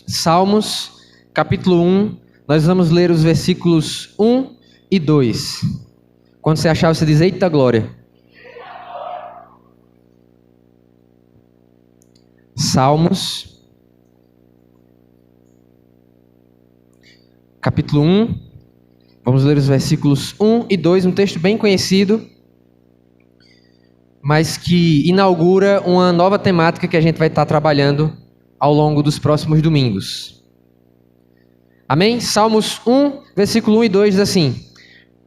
Salmos, capítulo 1, nós vamos ler os versículos 1 e 2. Quando você achar, você diz, eita glória. Salmos, capítulo 1, vamos ler os versículos 1 e 2, um texto bem conhecido, mas que inaugura uma nova temática que a gente vai estar trabalhando ao longo dos próximos domingos. Amém? Salmos 1, versículo 1 e 2 diz assim: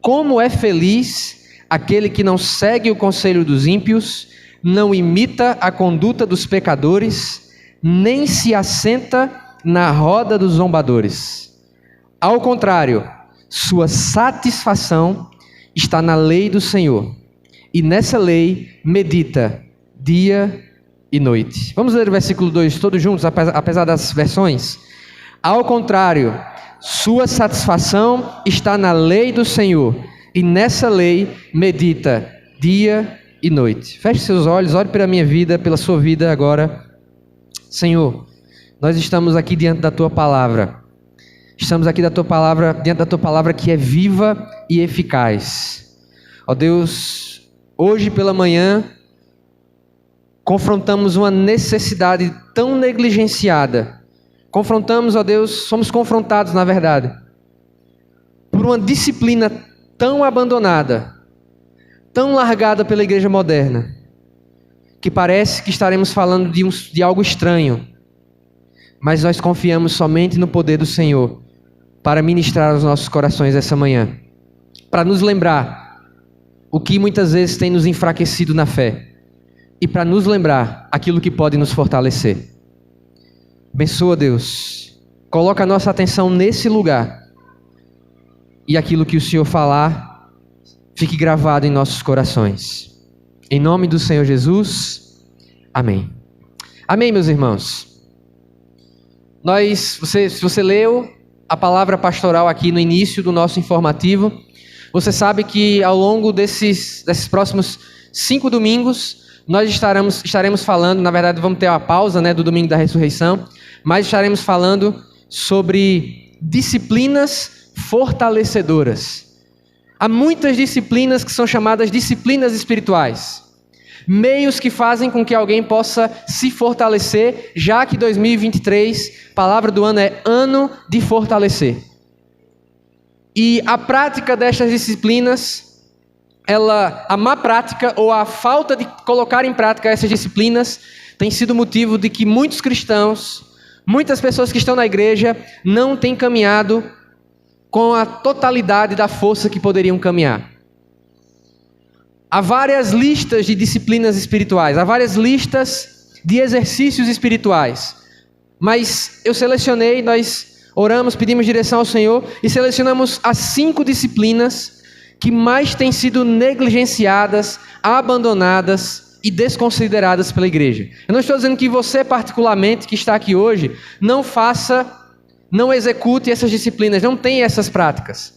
Como é feliz aquele que não segue o conselho dos ímpios, não imita a conduta dos pecadores, nem se assenta na roda dos zombadores. Ao contrário, sua satisfação está na lei do Senhor, e nessa lei medita dia e noite. Vamos ler o versículo 2 todos juntos, apesar das versões? Ao contrário, sua satisfação está na lei do Senhor, e nessa lei medita dia e noite. Feche seus olhos, ore pela minha vida, pela sua vida agora. Senhor, nós estamos aqui diante da Tua Palavra. Estamos aqui diante da Tua Palavra que é viva e eficaz. Ó Deus, hoje pela manhã, confrontamos uma necessidade tão negligenciada. Confrontamos, ó Deus, somos confrontados, na verdade, por uma disciplina tão abandonada, tão largada pela igreja moderna, que parece que estaremos falando de algo estranho, mas nós confiamos somente no poder do Senhor para ministrar aos nossos corações essa manhã, para nos lembrar o que muitas vezes tem nos enfraquecido na fé e para nos lembrar aquilo que pode nos fortalecer. Abençoa, Deus, coloca a nossa atenção nesse lugar e aquilo que o Senhor falar fique gravado em nossos corações. Em nome do Senhor Jesus, amém. Amém, meus irmãos. Se você leu a palavra pastoral aqui no início do nosso informativo, você sabe que ao longo desses próximos 5 domingos, nós estaremos falando, na verdade vamos ter uma pausa, do domingo da ressurreição, mas estaremos falando sobre disciplinas fortalecedoras. Há muitas disciplinas que são chamadas disciplinas espirituais. Meios que fazem com que alguém possa se fortalecer, já que 2023, palavra do ano é ano de fortalecer. E a prática destas disciplinas, a má prática ou a falta de colocar em prática essas disciplinas, tem sido motivo de que muitos cristãos, muitas pessoas que estão na igreja, não têm caminhado com a totalidade da força que poderiam caminhar. Há várias listas de disciplinas espirituais, há várias listas de exercícios espirituais, mas eu selecionei, nós oramos, pedimos direção ao Senhor e selecionamos as 5 disciplinas que mais têm sido negligenciadas, abandonadas e desconsideradas pela igreja. Eu não estou dizendo que você particularmente, que está aqui hoje, não execute essas disciplinas, não tenha essas práticas.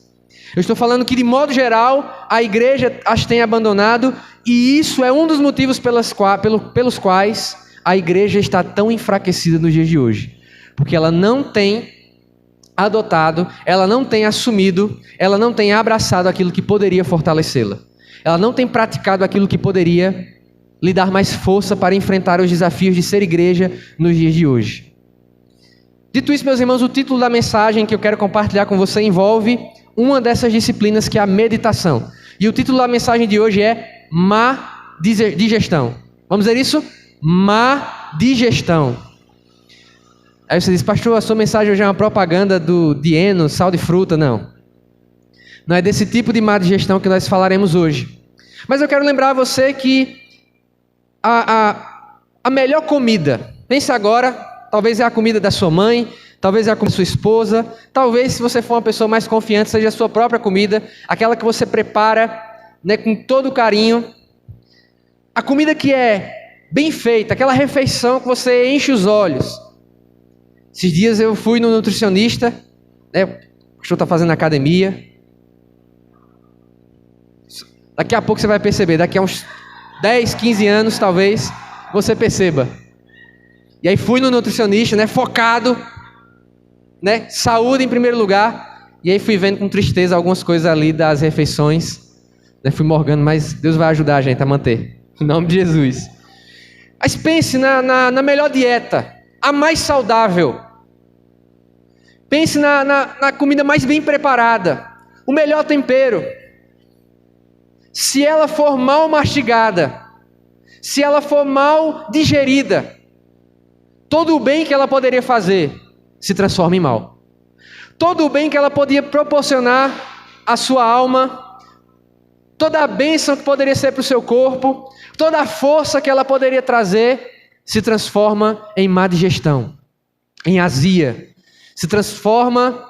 Eu estou falando que, de modo geral, a igreja as tem abandonado, e isso é um dos motivos pelos quais a igreja está tão enfraquecida nos dias de hoje. Porque ela não tem adotado, ela não tem assumido, ela não tem abraçado aquilo que poderia fortalecê-la. Ela não tem praticado aquilo que poderia lhe dar mais força para enfrentar os desafios de ser igreja nos dias de hoje. Dito isso, meus irmãos, o título da mensagem que eu quero compartilhar com você envolve uma dessas disciplinas, que é a meditação. E o título da mensagem de hoje é Má Digestão. Vamos ver isso? Má digestão. Aí você diz, pastor, a sua mensagem hoje é uma propaganda do Dieno, sal de fruta. Não. Não é desse tipo de má digestão que nós falaremos hoje. Mas eu quero lembrar a você que a melhor comida, pense agora, talvez é a comida da sua mãe, talvez é a comida da sua esposa, talvez, se você for uma pessoa mais confiante, seja a sua própria comida, aquela que você prepara, com todo carinho. A comida que é bem feita, aquela refeição que você enche os olhos. Esses dias eu fui no nutricionista, o pastor está fazendo academia. Daqui a pouco você vai perceber, daqui a uns 10, 15 anos talvez, você perceba. E aí fui no nutricionista, focado, né? Saúde em primeiro lugar. E aí fui vendo com tristeza algumas coisas ali das refeições, né? Fui morgando, mas Deus vai ajudar a gente a manter. Em nome de Jesus. Mas pense na melhor dieta, a mais saudável. Pense na comida mais bem preparada, o melhor tempero. Se ela for mal mastigada, se ela for mal digerida, todo o bem que ela poderia fazer se transforma em mal. Todo o bem que ela podia proporcionar à sua alma, toda a bênção que poderia ser para o seu corpo, toda a força que ela poderia trazer, se transforma em má digestão, em azia, se transforma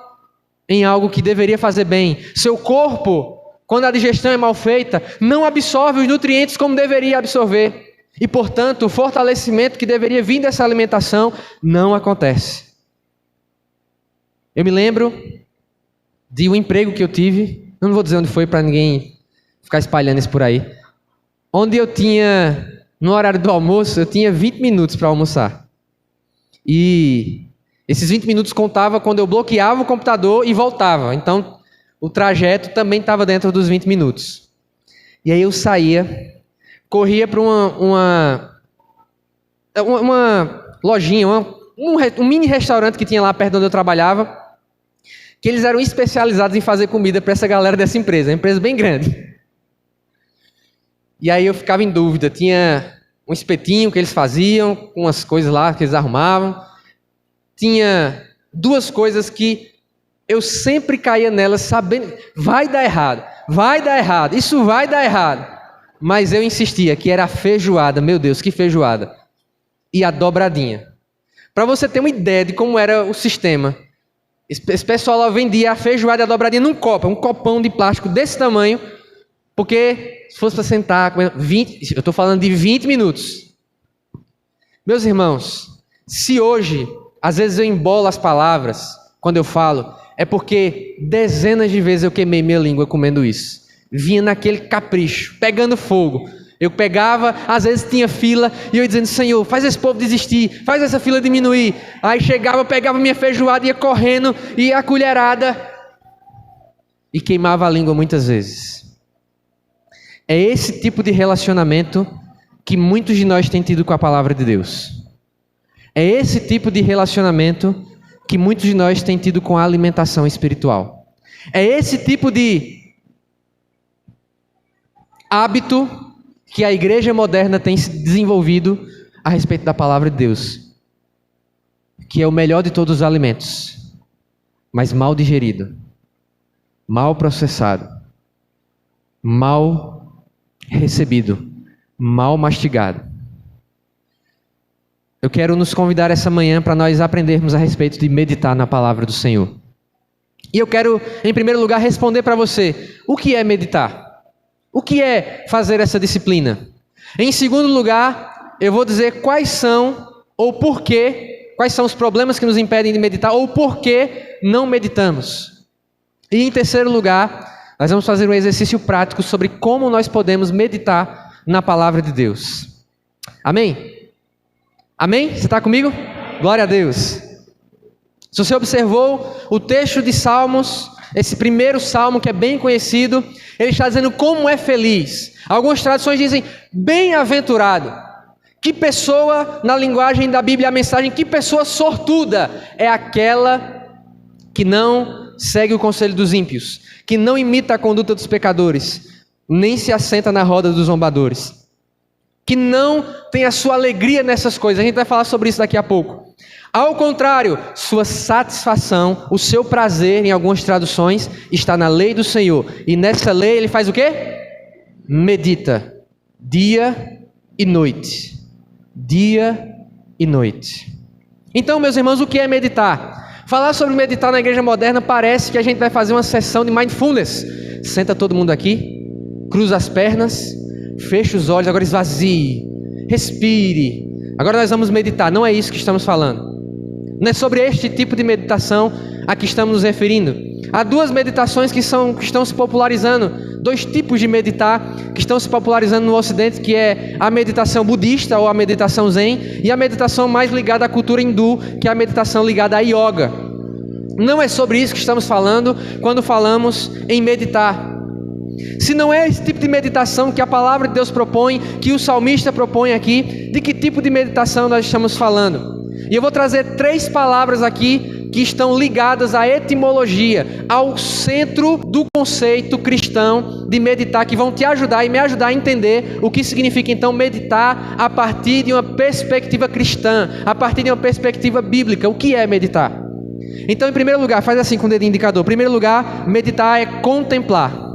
em algo que deveria fazer bem. Seu corpo, quando a digestão é mal feita, não absorve os nutrientes como deveria absorver. E, portanto, o fortalecimento que deveria vir dessa alimentação não acontece. Eu me lembro de um emprego que eu tive, não vou dizer onde foi para ninguém ficar espalhando isso por aí, onde eu tinha, no horário do almoço, eu tinha 20 minutos para almoçar. E esses 20 minutos contava quando eu bloqueava o computador e voltava. Então, o trajeto também estava dentro dos 20 minutos. E aí eu saía, corria para uma lojinha, um mini restaurante que tinha lá perto onde eu trabalhava, que eles eram especializados em fazer comida para essa galera dessa empresa, uma empresa bem grande. E aí eu ficava em dúvida, tinha um espetinho que eles faziam, com umas coisas lá que eles arrumavam. Tinha duas coisas que eu sempre caía nelas sabendo, vai dar errado, isso vai dar errado. Mas eu insistia, que era a feijoada, meu Deus, que feijoada. E a dobradinha. Para você ter uma ideia de como era o sistema, esse pessoal lá vendia a feijoada e a dobradinha num copo, um copão de plástico desse tamanho, porque se fosse para sentar, eu estou falando de 20 minutos. Meus irmãos, se hoje, às vezes eu embolo as palavras, quando eu falo, é porque dezenas de vezes eu queimei minha língua comendo isso. Vinha naquele capricho, pegando fogo. Eu pegava, às vezes tinha fila, e eu ia dizendo, Senhor, faz esse povo desistir, faz essa fila diminuir. Aí chegava, eu pegava minha feijoada, ia correndo, ia a colherada, e queimava a língua muitas vezes. É esse tipo de relacionamento que muitos de nós têm tido com a palavra de Deus. É esse tipo de relacionamento que muitos de nós têm tido com a alimentação espiritual. É esse tipo de hábito que a igreja moderna tem se desenvolvido a respeito da palavra de Deus, que é o melhor de todos os alimentos, mas mal digerido, mal processado, mal recebido, mal mastigado. Eu quero nos convidar essa manhã para nós aprendermos a respeito de meditar na palavra do Senhor. E eu quero, em primeiro lugar, responder para você, o que é meditar? O que é fazer essa disciplina? Em segundo lugar, eu vou dizer quais são, ou porquê, quais são os problemas que nos impedem de meditar, ou por que não meditamos. E em terceiro lugar, nós vamos fazer um exercício prático sobre como nós podemos meditar na palavra de Deus. Amém? Amém? Você está comigo? Glória a Deus. Se você observou o texto de Salmos, esse primeiro salmo que é bem conhecido, ele está dizendo como é feliz. Algumas traduções dizem bem-aventurado. Que pessoa, na linguagem da Bíblia, a mensagem, que pessoa sortuda é aquela que não segue o conselho dos ímpios, que não imita a conduta dos pecadores, nem se assenta na roda dos zombadores, que não tem a sua alegria nessas coisas. A gente vai falar sobre isso daqui a pouco. Ao contrário, sua satisfação, o seu prazer, em algumas traduções, está na lei do Senhor. E nessa lei ele faz o quê? Medita, dia e noite. Dia e noite. Então, meus irmãos, o que é meditar? Falar sobre meditar na igreja moderna parece que a gente vai fazer uma sessão de mindfulness. Senta todo mundo aqui, cruza as pernas, fecha os olhos, agora esvazie, respire. Agora nós vamos meditar. Não é isso que estamos falando. Não é sobre este tipo de meditação a que estamos nos referindo. Há duas meditações que estão se popularizando, dois tipos de meditar que estão se popularizando no Ocidente, que é a meditação budista ou a meditação zen, e a meditação mais ligada à cultura hindu, que é a meditação ligada à yoga. Não é sobre isso que estamos falando quando falamos em meditar. Se não é esse tipo de meditação que a palavra de Deus propõe, que o salmista propõe aqui, de que tipo de meditação nós estamos falando? E eu vou trazer 3 palavras aqui que estão ligadas à etimologia, ao centro do conceito cristão de meditar, que vão te ajudar e me ajudar a entender o que significa então meditar a partir de uma perspectiva cristã, a partir de uma perspectiva bíblica. O que é meditar? Então, em primeiro lugar, faz assim com o dedinho indicador. Em primeiro lugar, meditar é contemplar.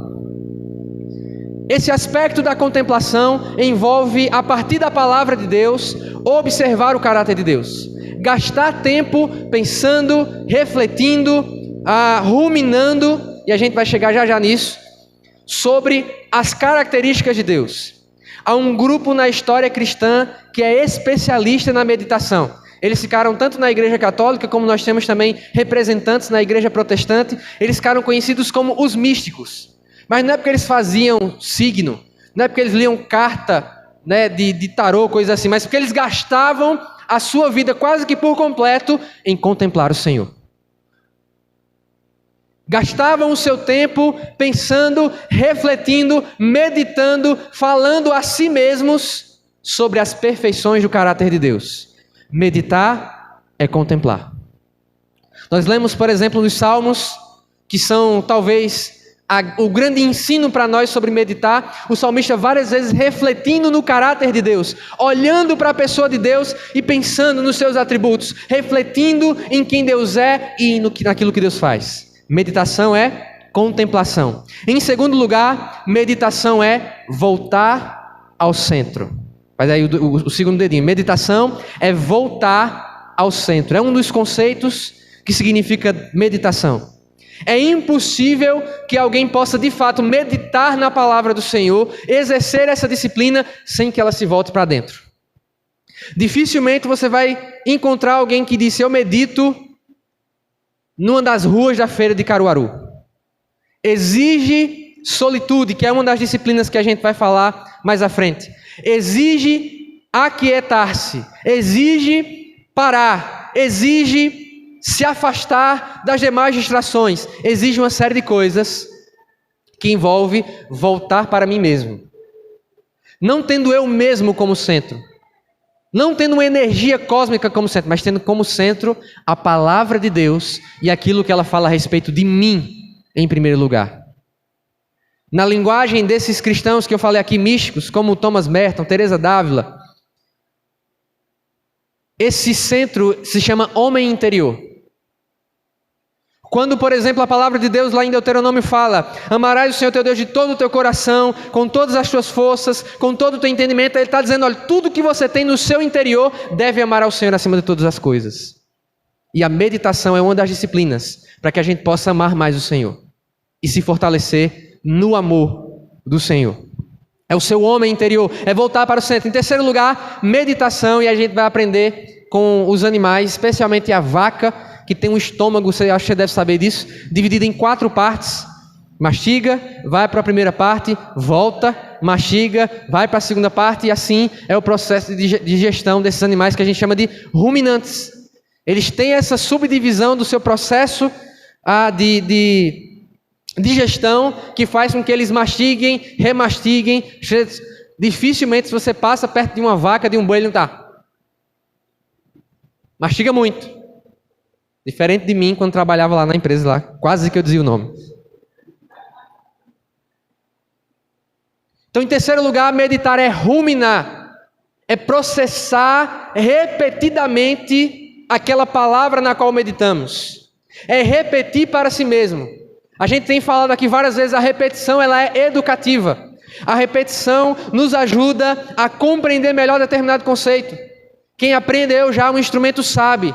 Esse aspecto da contemplação envolve, a partir da palavra de Deus, observar o caráter de Deus. Gastar tempo pensando, refletindo, ruminando, e a gente vai chegar já nisso, sobre as características de Deus. Há um grupo na história cristã que é especialista na meditação. Eles ficaram tanto na igreja católica, como nós temos também representantes na igreja protestante, eles ficaram conhecidos como os místicos. Mas não é porque eles faziam signo, não é porque eles liam carta, né, de tarô, coisa assim, mas porque eles gastavam a sua vida quase que por completo em contemplar o Senhor. Gastavam o seu tempo pensando, refletindo, meditando, falando a si mesmos sobre as perfeições do caráter de Deus. Meditar é contemplar. Nós lemos, por exemplo, nos Salmos, que são talvez o grande ensino para nós sobre meditar, o salmista várias vezes refletindo no caráter de Deus, olhando para a pessoa de Deus e pensando nos seus atributos, refletindo em quem Deus é e naquilo que Deus faz. Meditação é contemplação. Em segundo lugar, meditação é voltar ao centro. Faz aí o segundo dedinho. Meditação é voltar ao centro. É um dos conceitos que significa meditação. É impossível que alguém possa de fato meditar na palavra do Senhor, exercer essa disciplina sem que ela se volte para dentro. Dificilmente você vai encontrar alguém que disse: eu medito numa das ruas da feira de Caruaru. Exige solitude, que é uma das disciplinas que a gente vai falar mais à frente. Exige aquietar-se, exige parar, exige se afastar das demais distrações, exige uma série de coisas que envolve voltar para mim mesmo. Não tendo eu mesmo como centro, não tendo uma energia cósmica como centro, mas tendo como centro a palavra de Deus e aquilo que ela fala a respeito de mim em primeiro lugar. Na linguagem desses cristãos que eu falei aqui, místicos, como Thomas Merton, Teresa d'Ávila, esse centro se chama homem interior. Quando, por exemplo, a palavra de Deus lá em Deuteronômio fala: amarás o Senhor teu Deus de todo o teu coração, com todas as tuas forças, com todo o teu entendimento, ele está dizendo: olha, tudo que você tem no seu interior deve amar ao Senhor acima de todas as coisas. E a meditação é uma das disciplinas para que a gente possa amar mais o Senhor e se fortalecer no amor do Senhor. É o seu homem interior, é voltar para o centro. Em terceiro lugar, meditação, e a gente vai aprender com os animais, especialmente a vaca, que tem um estômago, você acha que você deve saber disso, dividido em 4 partes. Mastiga, vai para a primeira parte, volta, mastiga, vai para a segunda parte, e assim é o processo de digestão desses animais que a gente chama de ruminantes. Eles têm essa subdivisão do seu processo de digestão que faz com que eles mastiguem, remastiguem. Dificilmente, se você passa perto de uma vaca, de um boi, ele não está. Mastiga muito. Diferente de mim, quando trabalhava lá na empresa, lá, quase que eu dizia o nome. Então, em terceiro lugar, meditar é ruminar. É processar repetidamente aquela palavra na qual meditamos. É repetir para si mesmo. A gente tem falado aqui várias vezes, a repetição ela é educativa. A repetição nos ajuda a compreender melhor determinado conceito. Quem aprendeu já um instrumento sabe.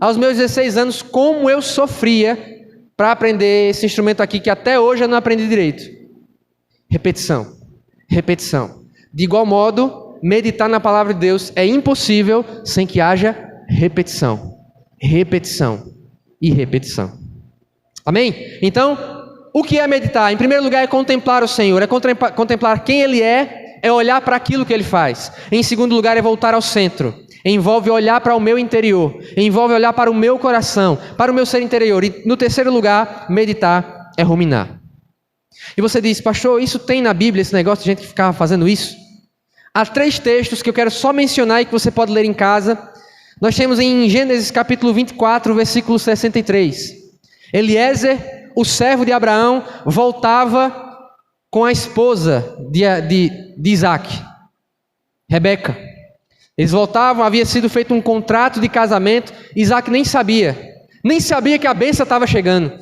Aos meus 16 anos, como eu sofria para aprender esse instrumento aqui, que até hoje eu não aprendi direito. Repetição. Repetição. De igual modo, meditar na palavra de Deus é impossível sem que haja repetição. Repetição e repetição. Amém? Então, o que é meditar? Em primeiro lugar, é contemplar o Senhor, é contemplar quem Ele é olhar para aquilo que Ele faz. Em segundo lugar, é voltar ao centro. envolve olhar para o meu interior, envolve olhar para o meu coração, para o meu ser interior. E no terceiro lugar, meditar é ruminar. E você diz, pastor, isso tem na Bíblia, esse negócio de gente que ficava fazendo isso? Há 3 textos que eu quero só mencionar e que você pode ler em casa. Nós temos em Gênesis capítulo 24, versículo 63. Eliezer, o servo de Abraão, voltava com a esposa de Isaac, Rebeca. Eles voltavam, havia sido feito um contrato de casamento. Isaac nem sabia que a bênção estava chegando.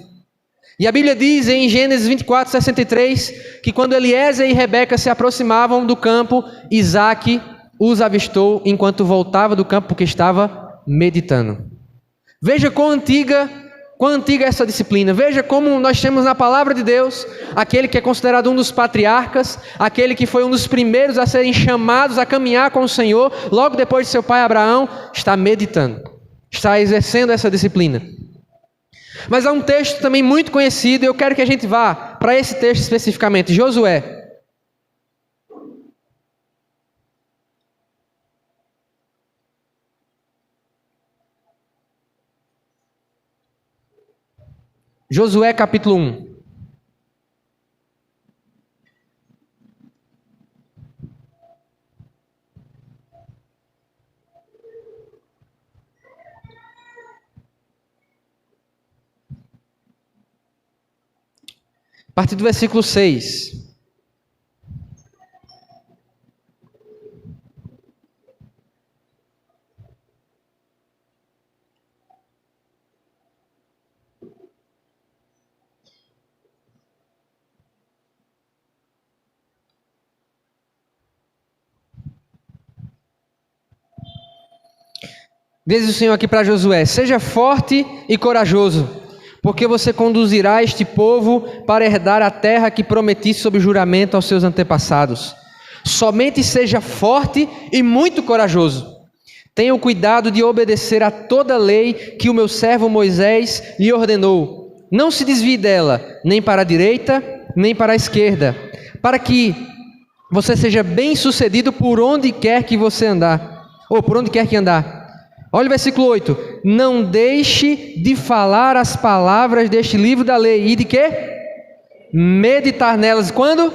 E a Bíblia diz em Gênesis 24, 63, que quando Eliezer e Rebeca se aproximavam do campo, Isaac os avistou enquanto voltava do campo, porque estava meditando. Veja quão antiga é essa disciplina. Veja como nós temos na palavra de Deus, aquele que é considerado um dos patriarcas, aquele que foi um dos primeiros a serem chamados a caminhar com o Senhor, logo depois de seu pai Abraão, está meditando, está exercendo essa disciplina. Mas há um texto também muito conhecido, e eu quero que a gente vá para esse texto especificamente, Josué. Josué capítulo 1. A partir do versículo 6. Diz o Senhor aqui para Josué: seja forte e corajoso, porque você conduzirá este povo para herdar a terra que prometi sob juramento aos seus antepassados. Somente seja forte e muito corajoso. Tenha o cuidado de obedecer a toda a lei que o meu servo Moisés lhe ordenou. Não se desvie dela, nem para a direita, nem para a esquerda, para que você seja bem-sucedido por onde quer que você andar, ou por onde quer que andar. Olha o versículo 8. Não deixe de falar as palavras deste livro da lei. E de quê? Meditar nelas. Quando?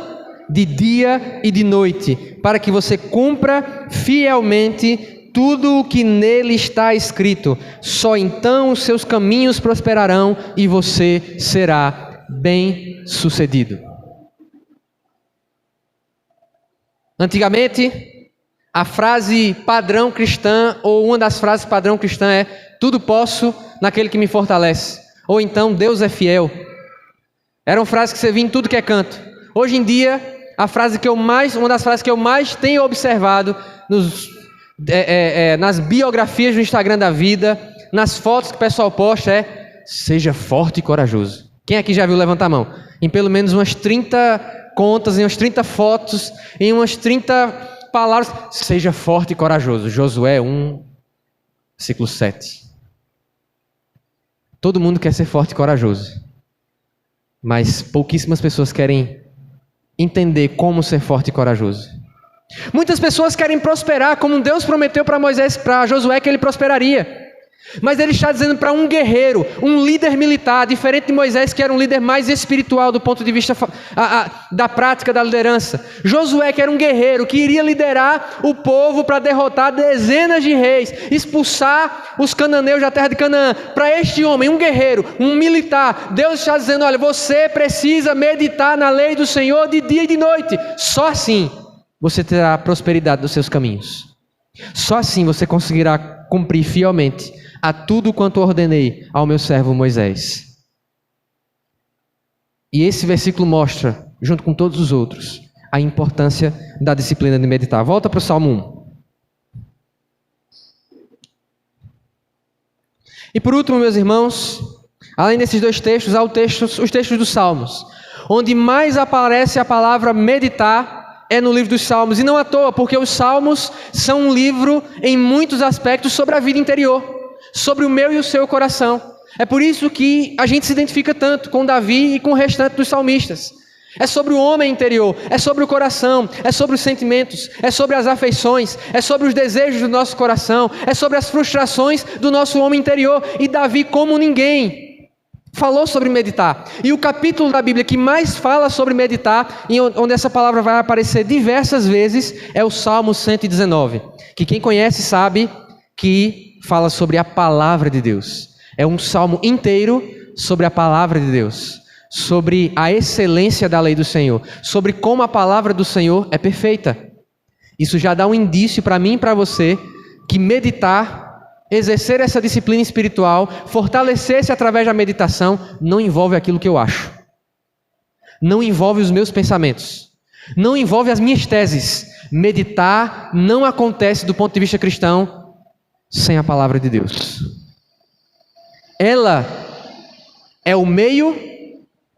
De dia e de noite. Para que você cumpra fielmente tudo o que nele está escrito. Só então os seus caminhos prosperarão e você será bem-sucedido. Antigamente, a frase padrão cristã, ou uma das frases padrão cristã é: tudo posso naquele que me fortalece. Ou então, Deus é fiel. Eram frases que você via em tudo que é canto. Hoje em dia, uma das frases que eu mais tenho observado nas biografias do Instagram da vida, nas fotos que o pessoal posta é: seja forte e corajoso. Quem aqui já viu? Levanta a mão. Em pelo menos umas 30 contas, em umas 30 fotos, em umas 30... palavras, seja forte e corajoso. Josué 1, versículo 7. Todo mundo quer ser forte e corajoso, mas pouquíssimas pessoas querem entender como ser forte e corajoso. Muitas pessoas querem prosperar, como Deus prometeu para Josué que ele prosperaria. Mas ele está dizendo para um guerreiro, um líder militar, diferente de Moisés, que era um líder mais espiritual do ponto de vista da prática da liderança. Josué, que era um guerreiro, que iria liderar o povo para derrotar dezenas de reis, expulsar os cananeus da terra de Canaã. Para este homem, um guerreiro, um militar, Deus está dizendo: olha, você precisa meditar na lei do Senhor de dia e de noite. Só assim você terá a prosperidade dos seus caminhos. Só assim você conseguirá cumprir fielmente a tudo quanto ordenei ao meu servo Moisés. E esse versículo mostra, junto com todos os outros, a importância da disciplina de meditar. Volta para o Salmo 1. E por último, meus irmãos, além desses 2 textos, há os textos dos Salmos. Onde mais aparece a palavra meditar é no livro dos Salmos. E não à toa, porque os Salmos são um livro, em muitos aspectos, sobre a vida interior, sobre o meu e o seu coração. É por isso que a gente se identifica tanto com Davi e com o restante dos salmistas. É sobre o homem interior, é sobre o coração, é sobre os sentimentos, é sobre as afeições, é sobre os desejos do nosso coração, é sobre as frustrações do nosso homem interior. E Davi, como ninguém, falou sobre meditar. E o capítulo da Bíblia que mais fala sobre meditar, e onde essa palavra vai aparecer diversas vezes, é o Salmo 119, que quem conhece sabe que fala sobre a palavra de Deus. É um salmo inteiro sobre a palavra de Deus, sobre a excelência da lei do Senhor, sobre como a palavra do Senhor é perfeita. Isso já dá um indício para mim e para você que meditar, exercer essa disciplina espiritual, fortalecer-se através da meditação, não envolve aquilo que eu acho, não envolve os meus pensamentos, não envolve as minhas teses. Meditar não acontece do ponto de vista cristão sem a palavra de Deus. Ela é o meio,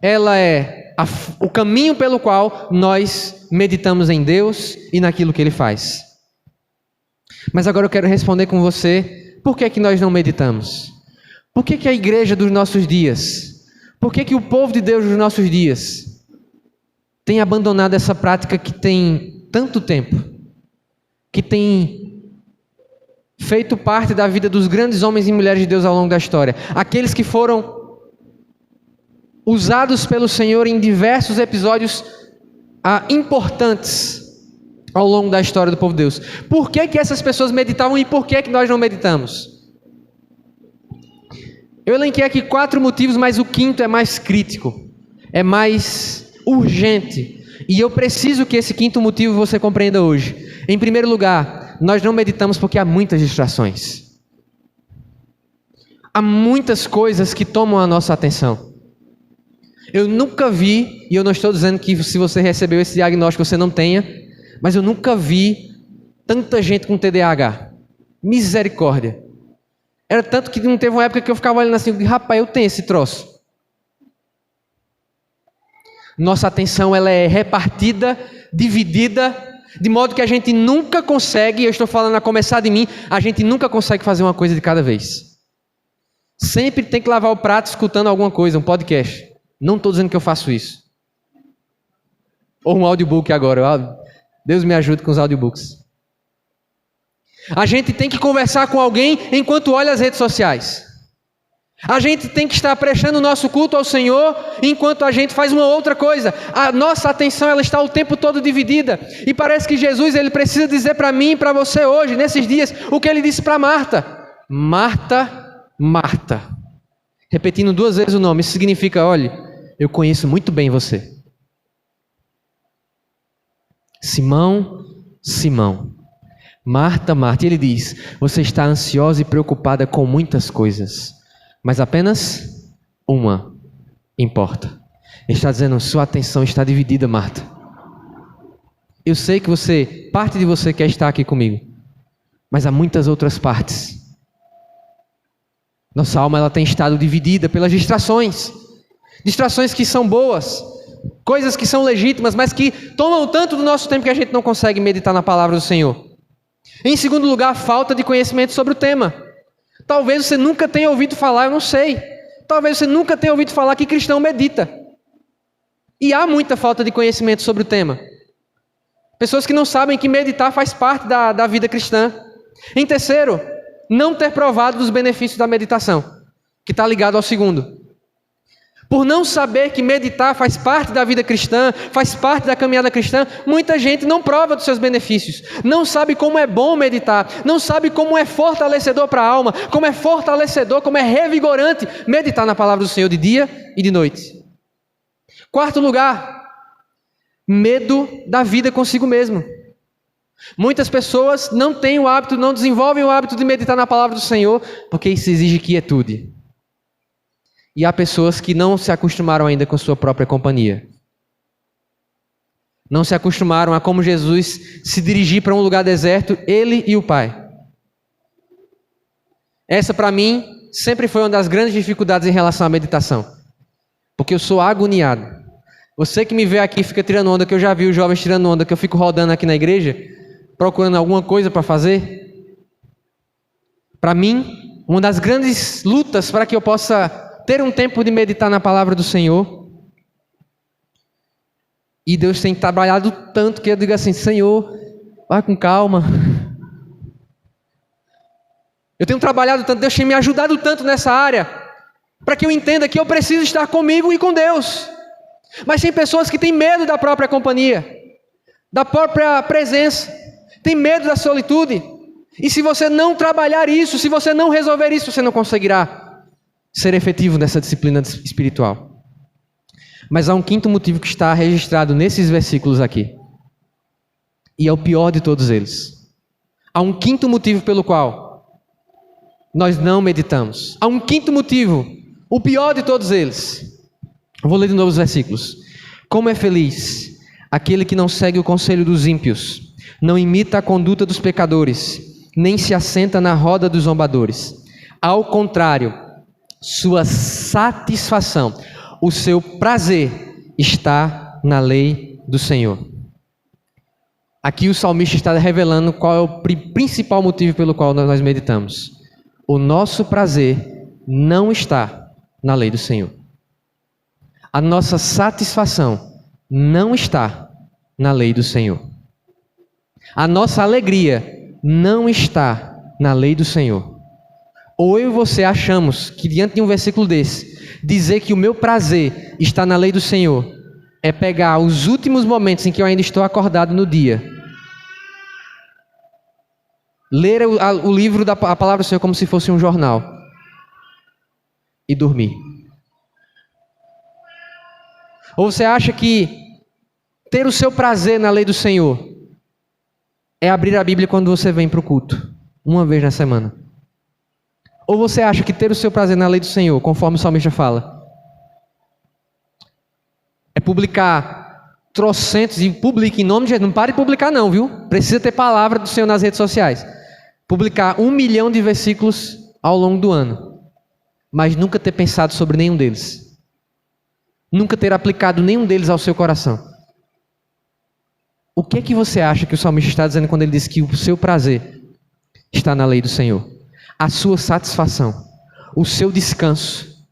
ela é o caminho pelo qual nós meditamos em Deus e naquilo que Ele faz. Mas agora eu quero responder com você, por que nós não meditamos? Por que a igreja dos nossos dias, por que o povo de Deus dos nossos dias tem abandonado essa prática que tem tanto tempo, que tem feito parte da vida dos grandes homens e mulheres de Deus ao longo da história? Aqueles que foram usados pelo Senhor em diversos episódios importantes ao longo da história do povo de Deus. Por que essas pessoas meditavam e por que nós não meditamos? Eu elenquei aqui 4 motivos, mas o quinto é mais crítico, é mais urgente. E eu preciso que esse quinto motivo você compreenda hoje. Em primeiro lugar, nós não meditamos porque há muitas distrações. Há muitas coisas que tomam a nossa atenção. Eu nunca vi, e eu não estou dizendo que se você recebeu esse diagnóstico você não tenha, mas eu nunca vi tanta gente com TDAH. Misericórdia. Era tanto que não teve uma época que eu ficava olhando assim, rapaz, eu tenho esse troço. Nossa atenção ela é repartida, dividida, de modo que a gente nunca consegue, eu estou falando a começar de mim, a gente nunca consegue fazer uma coisa de cada vez. Sempre tem que lavar o prato escutando alguma coisa, um podcast. Não estou dizendo que eu faço isso. Ou um audiobook agora. Deus me ajude com os audiobooks. A gente tem que conversar com alguém enquanto olha as redes sociais. A gente tem que estar prestando o nosso culto ao Senhor enquanto a gente faz uma outra coisa. A nossa atenção ela está o tempo todo dividida. E parece que Jesus ele precisa dizer para mim e para você hoje, nesses dias, o que ele disse para Marta. Marta, Marta. Repetindo 2 vezes o nome. Isso significa, olhe, eu conheço muito bem você. Simão, Simão. Marta, Marta. E ele diz, você está ansiosa e preocupada com muitas coisas, mas apenas uma importa. Ele está dizendo, sua atenção está dividida, Marta. Eu sei que parte de você quer estar aqui comigo, mas há muitas outras partes. Nossa alma ela tem estado dividida pelas distrações. Distrações que são boas, coisas que são legítimas, mas que tomam tanto do nosso tempo que a gente não consegue meditar na palavra do Senhor. Em segundo lugar, falta de conhecimento sobre o tema. Talvez você nunca tenha ouvido falar, eu não sei. Talvez você nunca tenha ouvido falar que cristão medita. E há muita falta de conhecimento sobre o tema. Pessoas que não sabem que meditar faz parte da vida cristã. Em terceiro, não ter provado dos benefícios da meditação, que está ligado ao segundo. Por não saber que meditar faz parte da vida cristã, faz parte da caminhada cristã, muita gente não prova dos seus benefícios, não sabe como é bom meditar, não sabe como é fortalecedor para a alma, como é fortalecedor, como é revigorante meditar na palavra do Senhor de dia e de noite. Quarto lugar, medo da vida consigo mesmo. Muitas pessoas não têm o hábito, não desenvolvem o hábito de meditar na palavra do Senhor, porque isso exige quietude. E há pessoas que não se acostumaram ainda com sua própria companhia. Não se acostumaram a como Jesus se dirigir para um lugar deserto, ele e o Pai. Essa para mim sempre foi uma das grandes dificuldades em relação à meditação. Porque eu sou agoniado. Você que me vê aqui fica tirando onda, que eu já vi os jovens tirando onda, que eu fico rodando aqui na igreja, procurando alguma coisa para fazer. Para mim, uma das grandes lutas para que eu possa ter um tempo de meditar na palavra do Senhor E Deus tem trabalhado tanto que eu digo assim: Senhor, vai com calma. Eu tenho trabalhado tanto, Deus tem me ajudado tanto nessa área, para que eu entenda que eu preciso estar comigo e com Deus. Mas tem pessoas que têm medo da própria companhia, da própria presença, tem medo da solitude. E se você não trabalhar isso, se você não resolver isso, você não conseguirá ser efetivo nessa disciplina espiritual. Mas há um quinto motivo que está registrado nesses versículos aqui. E é o pior de todos eles. Há um quinto motivo pelo qual nós não meditamos. Há um quinto motivo, o pior de todos eles. Eu vou ler de novo os versículos. Como é feliz aquele que não segue o conselho dos ímpios, não imita a conduta dos pecadores, nem se assenta na roda dos zombadores. Ao contrário, sua satisfação, o seu prazer está na lei do Senhor. Aqui o salmista está revelando qual é o principal motivo pelo qual nós meditamos. O nosso prazer não está na lei do Senhor. A nossa satisfação não está na lei do Senhor. A nossa alegria não está na lei do Senhor. Ou eu e você achamos que diante de um versículo desse, dizer que o meu prazer está na lei do Senhor é pegar os últimos momentos em que eu ainda estou acordado no dia, ler o livro da palavra do Senhor como se fosse um jornal e dormir. Ou você acha que ter o seu prazer na lei do Senhor é abrir a Bíblia quando você vem para o culto, uma vez na semana? Ou você acha que ter o seu prazer na lei do Senhor, conforme o salmista fala, é publicar trocentos, e publique em nome de Jesus, não pare de publicar não, viu? Precisa ter palavra do Senhor nas redes sociais. Publicar 1 milhão de versículos ao longo do ano, mas nunca ter pensado sobre nenhum deles. Nunca ter aplicado nenhum deles ao seu coração. O que é que você acha que o salmista está dizendo quando ele diz que o seu prazer está na lei do Senhor? A sua satisfação, o seu descanso.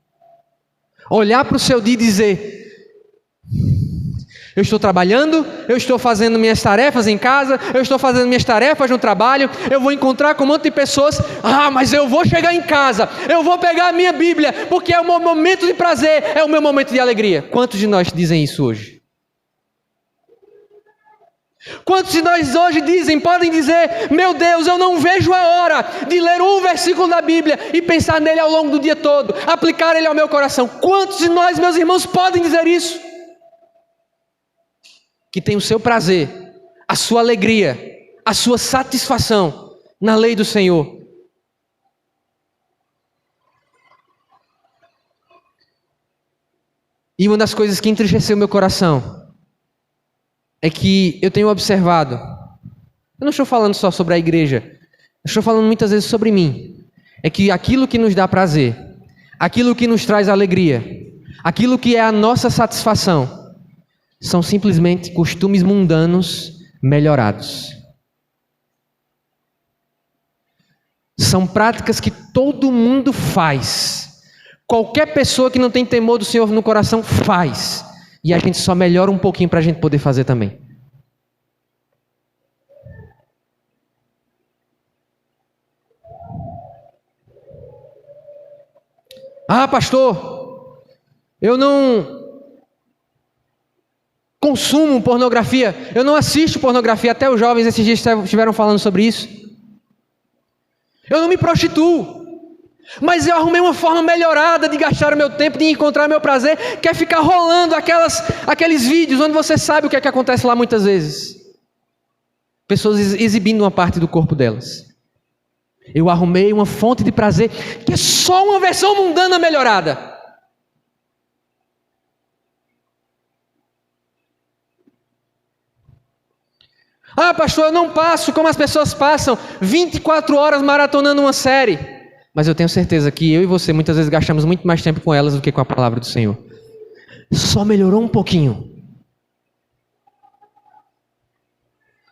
Olhar para o seu dia e dizer: eu estou trabalhando, eu estou fazendo minhas tarefas em casa, eu estou fazendo minhas tarefas no trabalho, eu vou encontrar com um monte de pessoas, mas eu vou chegar em casa, eu vou pegar a minha Bíblia, porque é o meu momento de prazer, é o meu momento de alegria. Quantos de nós dizem isso hoje? Quantos de nós hoje podem dizer: meu Deus, eu não vejo a hora de ler um versículo da Bíblia e pensar nele ao longo do dia todo, aplicar ele ao meu coração? Quantos de nós, meus irmãos, podem dizer isso? Que tem o seu prazer, a sua alegria, a sua satisfação na lei do Senhor. E uma das coisas que entristeceu meu coração é que eu tenho observado, eu não estou falando só sobre a igreja, eu estou falando muitas vezes sobre mim, é que aquilo que nos dá prazer, aquilo que nos traz alegria, aquilo que é a nossa satisfação, são simplesmente costumes mundanos melhorados. São práticas que todo mundo faz. Qualquer pessoa que não tem temor do Senhor no coração faz. E a gente só melhora um pouquinho para a gente poder fazer também. Pastor, eu não consumo pornografia, eu não assisto pornografia. Até os jovens esses dias estiveram falando sobre isso. Eu não me prostituo, mas eu arrumei uma forma melhorada de gastar o meu tempo, de encontrar meu prazer, que é ficar rolando aqueles vídeos onde você sabe o que é que acontece lá muitas vezes. Pessoas exibindo uma parte do corpo delas. Eu arrumei uma fonte de prazer que é só uma versão mundana melhorada. Pastor, eu não passo como as pessoas passam 24 horas maratonando uma série. Mas eu tenho certeza que eu e você muitas vezes gastamos muito mais tempo com elas do que com a palavra do Senhor. Só melhorou um pouquinho.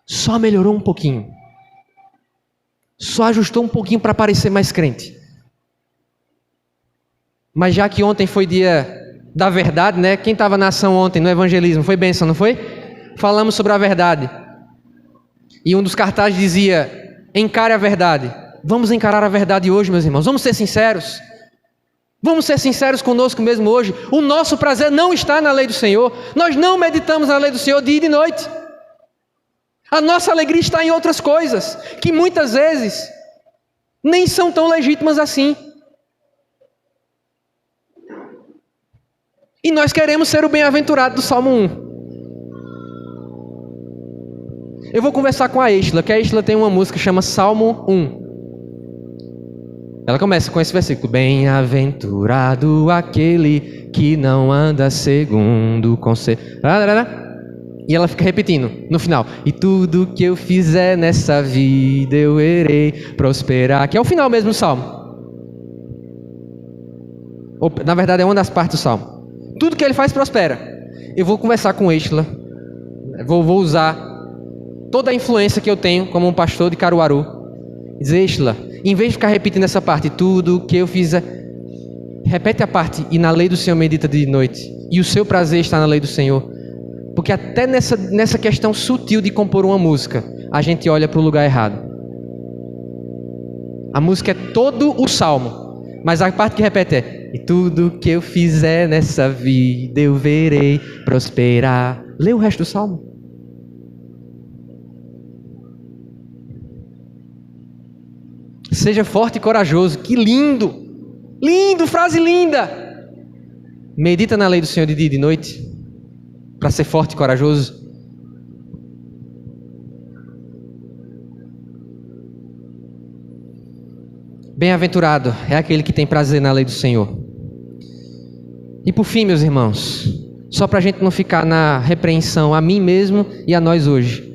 Só melhorou um pouquinho. Só ajustou um pouquinho para parecer mais crente. Mas já que ontem foi dia da verdade, né? Quem estava na ação ontem no evangelismo foi bênção, não foi? Falamos sobre a verdade. E um dos cartazes dizia: encare a verdade. Vamos encarar a verdade hoje, meus irmãos. Vamos ser sinceros. Vamos ser sinceros conosco mesmo hoje. O nosso prazer não está na lei do Senhor. Nós não meditamos na lei do Senhor dia e de noite. A nossa alegria está em outras coisas, que muitas vezes nem são tão legítimas assim. E nós queremos ser o bem-aventurado do Salmo 1. Eu vou conversar com a Estela, que a Estela tem uma música que chama Salmo 1. Ela começa com esse versículo: bem-aventurado aquele que não anda segundo o conselho. E ela fica repetindo no final: e tudo que eu fizer nessa vida eu irei prosperar. Que é o final mesmo do salmo. Ou, na verdade é uma das partes do salmo. Tudo que ele faz prospera. Eu vou conversar com Estela. Vou usar toda a influência que eu tenho como um pastor de Caruaru. E dizer: Estela, em vez de ficar repetindo essa parte, tudo que eu fizer, repete a parte: e na lei do Senhor medita de noite. E o seu prazer está na lei do Senhor. Porque até nessa questão sutil de compor uma música, a gente olha para o lugar errado. A música é todo o salmo, mas a parte que repete é: e tudo que eu fizer nessa vida eu verei prosperar. Lê o resto do salmo. Seja forte e corajoso. Que lindo! Lindo, frase linda! Medita na lei do Senhor de dia e de noite, para ser forte e corajoso. Bem-aventurado é aquele que tem prazer na lei do Senhor. E por fim, meus irmãos, só para a gente não ficar na repreensão a mim mesmo e a nós hoje,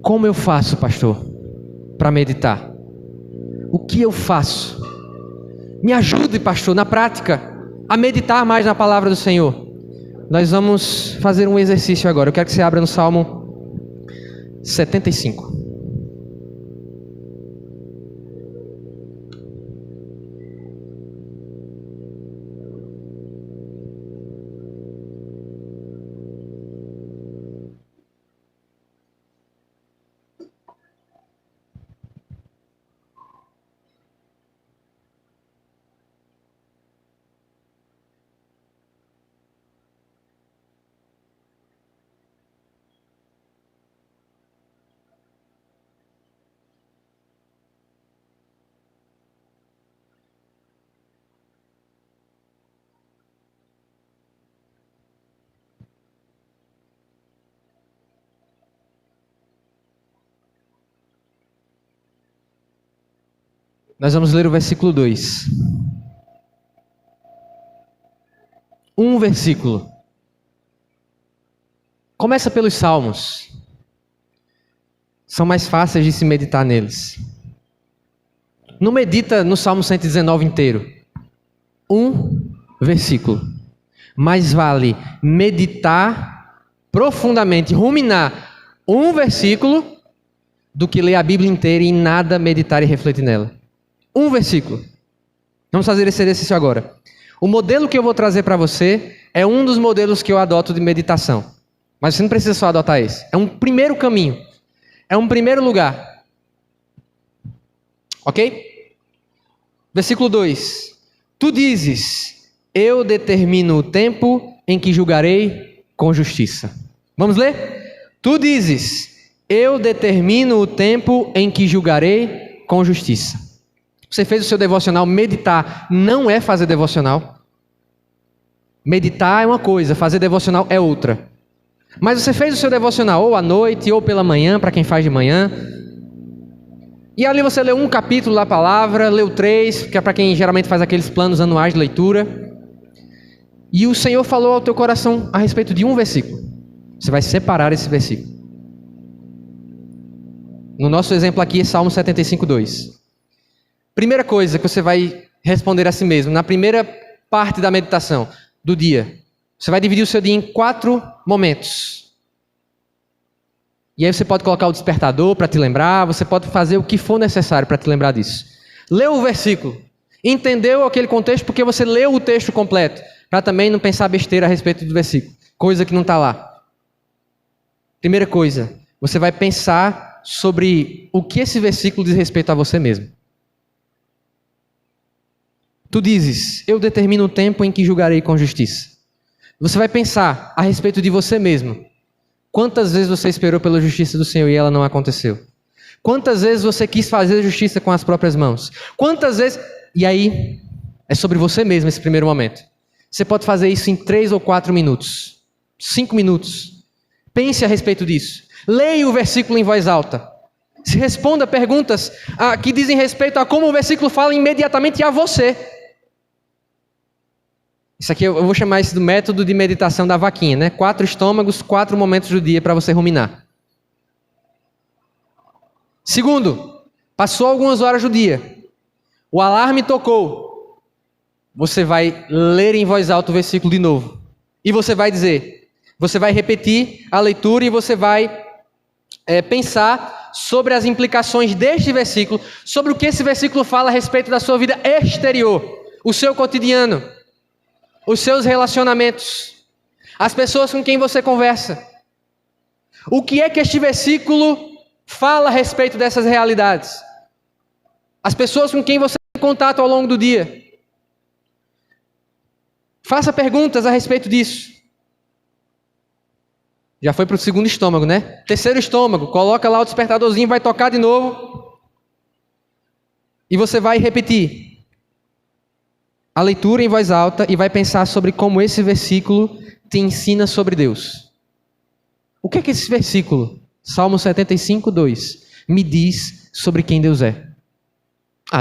como eu faço, pastor, para meditar? O que eu faço? Me ajude, pastor, na prática, a meditar mais na palavra do Senhor. Nós vamos fazer um exercício agora. Eu quero que você abra no Salmo 75. Nós vamos ler o versículo 2. Um versículo. Começa pelos Salmos. São mais fáceis de se meditar neles. Não medita no Salmo 119 inteiro. Um versículo. Mais vale meditar profundamente, ruminar um versículo, do que ler a Bíblia inteira e em nada meditar e refletir nela. Um versículo. Vamos fazer esse exercício agora. O modelo que eu vou trazer para você é um dos modelos que eu adoto de meditação. Mas você não precisa só adotar esse. É um primeiro caminho. É um primeiro lugar. Ok? Versículo 2. Tu dizes: eu determino o tempo em que julgarei com justiça. Vamos ler? Tu dizes: eu determino o tempo em que julgarei com justiça. Você fez o seu devocional. Meditar não é fazer devocional. Meditar é uma coisa, fazer devocional é outra. Mas você fez o seu devocional ou à noite ou pela manhã, para quem faz de manhã. E ali você leu um capítulo da palavra, leu 3, que é para quem geralmente faz aqueles planos anuais de leitura. E o Senhor falou ao teu coração a respeito de um versículo. Você vai separar esse versículo. No nosso exemplo aqui é Salmo 75, 2. Primeira coisa que você vai responder a si mesmo, na primeira parte da meditação do dia, você vai dividir o seu dia em 4 momentos. E aí você pode colocar o despertador para te lembrar, você pode fazer o que for necessário para te lembrar disso. Leu o versículo, entendeu aquele contexto porque você leu o texto completo, para também não pensar besteira a respeito do versículo, coisa que não está lá. Primeira coisa, você vai pensar sobre o que esse versículo diz respeito a você mesmo. Tu dizes, eu determino o tempo em que julgarei com justiça. Você vai pensar a respeito de você mesmo. Quantas vezes você esperou pela justiça do Senhor e ela não aconteceu? Quantas vezes você quis fazer justiça com as próprias mãos? Quantas vezes... E aí, é sobre você mesmo esse primeiro momento. Você pode fazer isso em 3 ou 4 minutos. 5 minutos. Pense a respeito disso. Leia o versículo em voz alta. Se responda perguntas que dizem respeito a como o versículo fala imediatamente a você. Isso aqui eu vou chamar isso do método de meditação da vaquinha, né? 4 estômagos, 4 momentos do dia para você ruminar. Segundo, passou algumas horas do dia. O alarme tocou. Você vai ler em voz alta o versículo de novo. E você vai dizer, você vai repetir a leitura e você vai pensar sobre as implicações deste versículo, sobre o que esse versículo fala a respeito da sua vida exterior, o seu cotidiano, os seus relacionamentos, as pessoas com quem você conversa. O que é que este versículo fala a respeito dessas realidades? As pessoas com quem você tem contato ao longo do dia. Faça perguntas a respeito disso. Já foi para o segundo estômago, né? Terceiro estômago, coloca lá o despertadorzinho, vai tocar de novo. E você vai repetir a leitura em voz alta e vai pensar sobre como esse versículo te ensina sobre Deus. O que é que esse versículo, Salmo 75, 2, me diz sobre quem Deus é?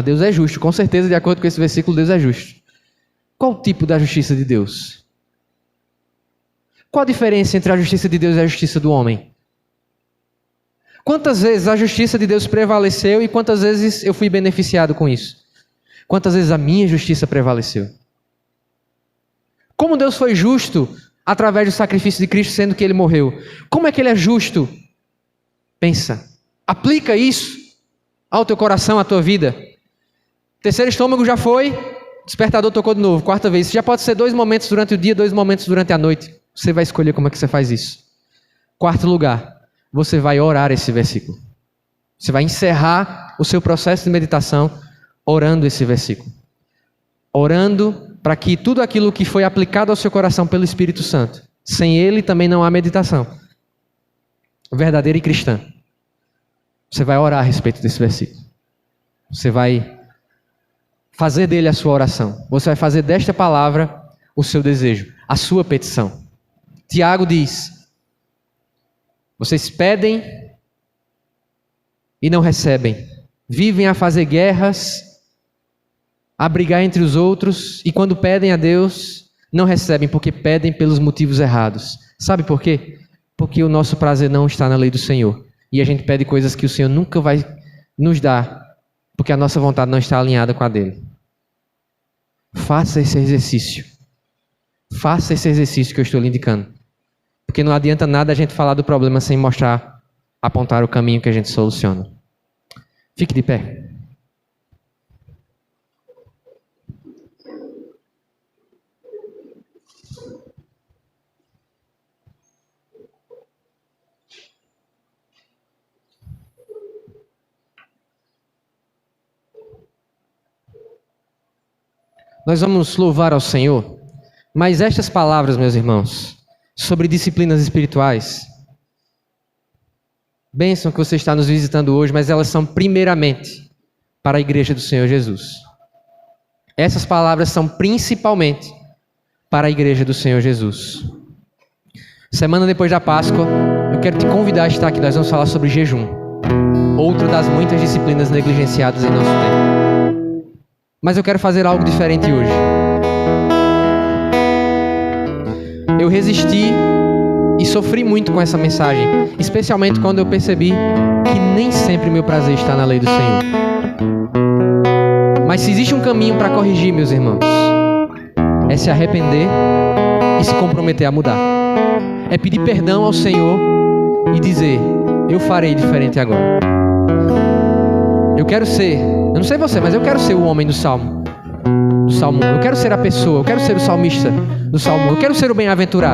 Deus é justo, com certeza, de acordo com esse versículo, Deus é justo. Qual o tipo da justiça de Deus? Qual a diferença entre a justiça de Deus e a justiça do homem? Quantas vezes a justiça de Deus prevaleceu e quantas vezes eu fui beneficiado com isso? Quantas vezes a minha justiça prevaleceu? Como Deus foi justo através do sacrifício de Cristo, sendo que Ele morreu? Como é que Ele é justo? Pensa. Aplica isso ao teu coração, à tua vida. Terceiro estômago já foi, despertador tocou de novo, 4ª vez. Já pode ser 2 momentos durante o dia, 2 momentos durante a noite. Você vai escolher como é que você faz isso. 4º lugar, você vai orar esse versículo. Você vai encerrar o seu processo de meditação orando esse versículo. Orando para que tudo aquilo que foi aplicado ao seu coração pelo Espírito Santo, sem ele também não há meditação verdadeira e cristã. Você vai orar a respeito desse versículo. Você vai fazer dele a sua oração. Você vai fazer desta palavra o seu desejo, a sua petição. Tiago diz: vocês pedem e não recebem. Vivem a fazer guerras, a brigar entre os outros, e quando pedem a Deus, não recebem, porque pedem pelos motivos errados. Sabe por quê? Porque o nosso prazer não está na lei do Senhor. E a gente pede coisas que o Senhor nunca vai nos dar, porque a nossa vontade não está alinhada com a dele. Faça esse exercício. Faça esse exercício que eu estou lhe indicando. Porque não adianta nada a gente falar do problema sem mostrar, apontar o caminho que a gente soluciona. Fique de pé. Nós vamos louvar ao Senhor, mas estas palavras, meus irmãos, sobre disciplinas espirituais, bênção que você está nos visitando hoje, mas elas são primeiramente para a igreja do Senhor Jesus. Essas palavras são principalmente para a igreja do Senhor Jesus. Semana depois da Páscoa, eu quero te convidar a estar aqui, nós vamos falar sobre jejum, outra das muitas disciplinas negligenciadas em nosso tempo. Mas eu quero fazer algo diferente hoje. Eu resisti e sofri muito com essa mensagem, especialmente quando eu percebi que nem sempre meu prazer está na lei do Senhor. Mas se existe um caminho para corrigir, meus irmãos, é se arrepender e se comprometer a mudar. É pedir perdão ao Senhor e dizer: eu farei diferente agora. Eu quero ser, eu não sei você, mas eu quero ser o homem do Salmo. do Salmo 1. Eu quero ser a pessoa, eu quero ser o salmista do Salmo 1. Eu quero ser o bem-aventurado.